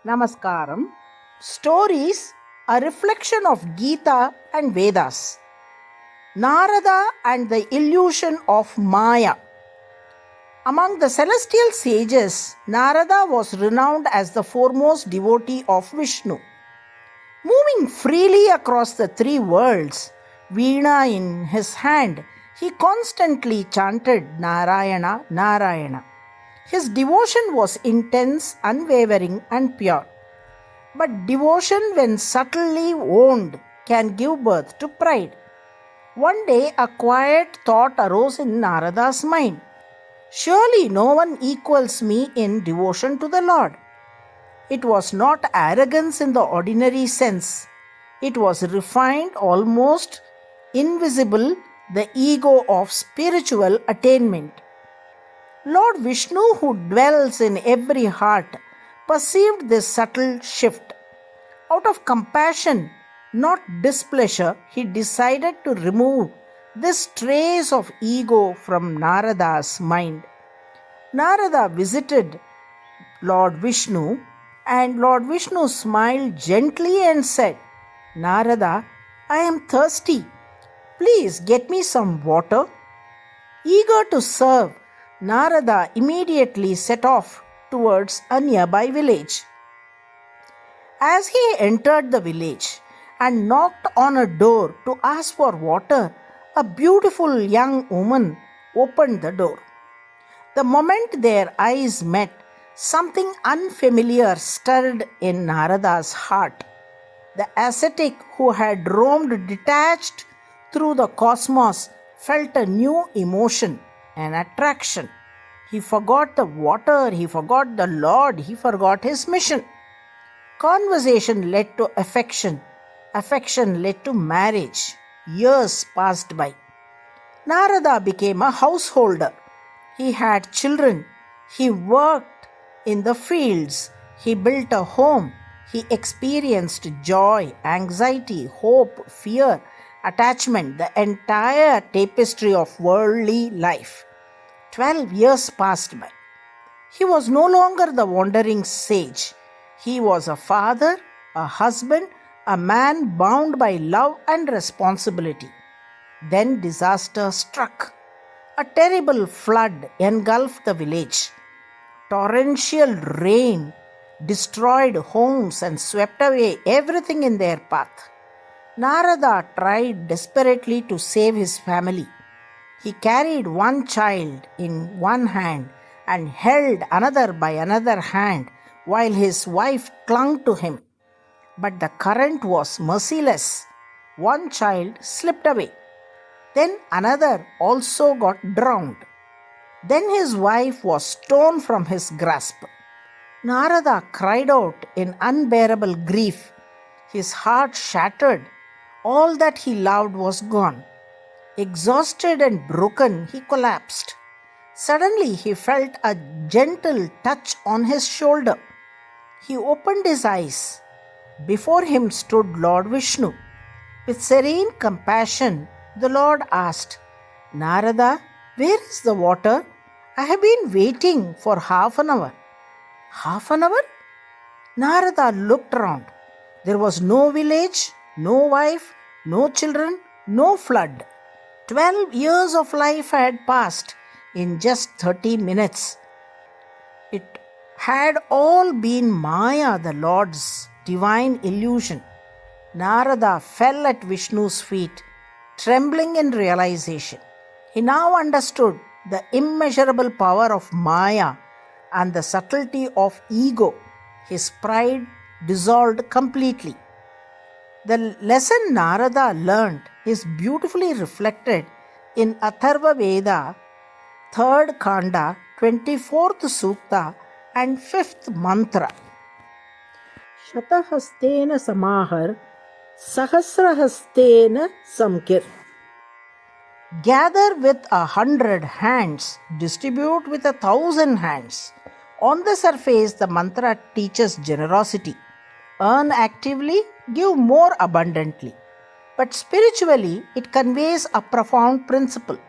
Namaskaram. Stories, a reflection of Gita and Vedas. Narada and the illusion of Maya. Among the celestial sages, Narada was renowned as the foremost devotee of Vishnu. Moving freely across the three worlds, Veena in his hand, he constantly chanted Narayana, Narayana. His devotion was intense, unwavering, and pure. But devotion, when subtly owned, can give birth to pride. One day, a quiet thought arose in Narada's mind. Surely no one equals me in devotion to the Lord. It was not arrogance in the ordinary sense. It was refined, almost invisible, the ego of spiritual attainment. Lord Vishnu, who dwells in every heart, perceived this subtle shift. Out of compassion, not displeasure, he decided to remove this trace of ego from Narada's mind. Narada visited Lord Vishnu, and Lord Vishnu smiled gently and said, "Narada, I am thirsty. Please get me some water." Eager to serve, Narada immediately set off towards a nearby village. As he entered the village and knocked on a door to ask for water, a beautiful young woman opened the door. The moment their eyes met, something unfamiliar stirred in Narada's heart. The ascetic who had roamed detached through the cosmos felt a new emotion, an attraction. He forgot the water, he forgot the Lord, he forgot his mission. Conversation led to affection, affection led to marriage. Years passed by. Narada became a householder. He had children. He worked in the fields. He built a home. He experienced joy, anxiety, hope, fear, attachment, the entire tapestry of worldly life. 12 years passed by. He was no longer the wandering sage. He was a father, a husband, a man bound by love and responsibility. Then disaster struck. A terrible flood engulfed the village. Torrential rain destroyed homes and swept away everything in their path. Narada tried desperately to save his family. He carried one child in one hand and held another by another hand while his wife clung to him. But the current was merciless. One child slipped away. Then another also got drowned. Then his wife was torn from his grasp. Narada cried out in unbearable grief. His heart shattered. All that he loved was gone. Exhausted and broken, he collapsed. Suddenly, he felt a gentle touch on his shoulder. He opened his eyes. Before him stood Lord Vishnu. With serene compassion, the Lord asked, "Narada, where is the water? I have been waiting for half an hour." "Half an hour?" Narada looked around. There was no village, no wife, no children, no flood. 12 years of life had passed in just 30 minutes. It had all been Maya, the Lord's divine illusion. Narada fell at Vishnu's feet, trembling in realization. He now understood the immeasurable power of Maya and the subtlety of ego. His pride dissolved completely. The lesson Narada learned is beautifully reflected in Atharva Veda, 3rd Kanda, 24th Sukta and 5th Mantra. Shatahastena samahar, sahasrahastena samkir. Gather with 100 hands, distribute with 1,000 hands. On the surface, the mantra teaches generosity. Earn actively, give more abundantly. But spiritually, it conveys a profound principle.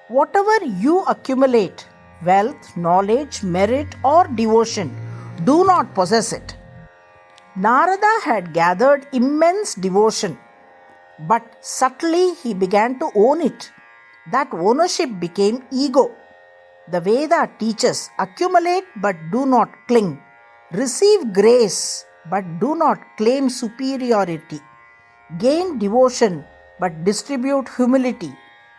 Whatever you accumulate, wealth, knowledge, merit, or devotion, do not possess it. Narada had gathered immense devotion, but subtly he began to own it. That ownership became ego. The Veda teaches, accumulate but do not cling. Receive grace but do not claim superiority. Gain devotion but distribute humility.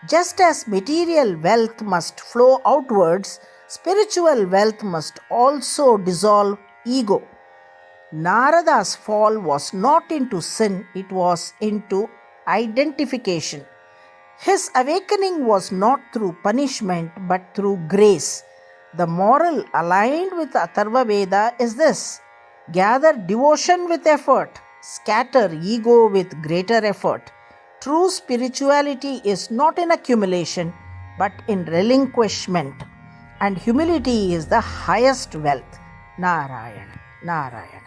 Just as material wealth must flow outwards, spiritual wealth must also dissolve ego. Narada's fall was not into sin, it was into identification. His awakening was not through punishment but through grace. The moral aligned with Atharva Veda is this: gather devotion with effort, scatter ego with greater effort. True spirituality is not in accumulation but in relinquishment, and humility is the highest wealth. Narayana, Narayana.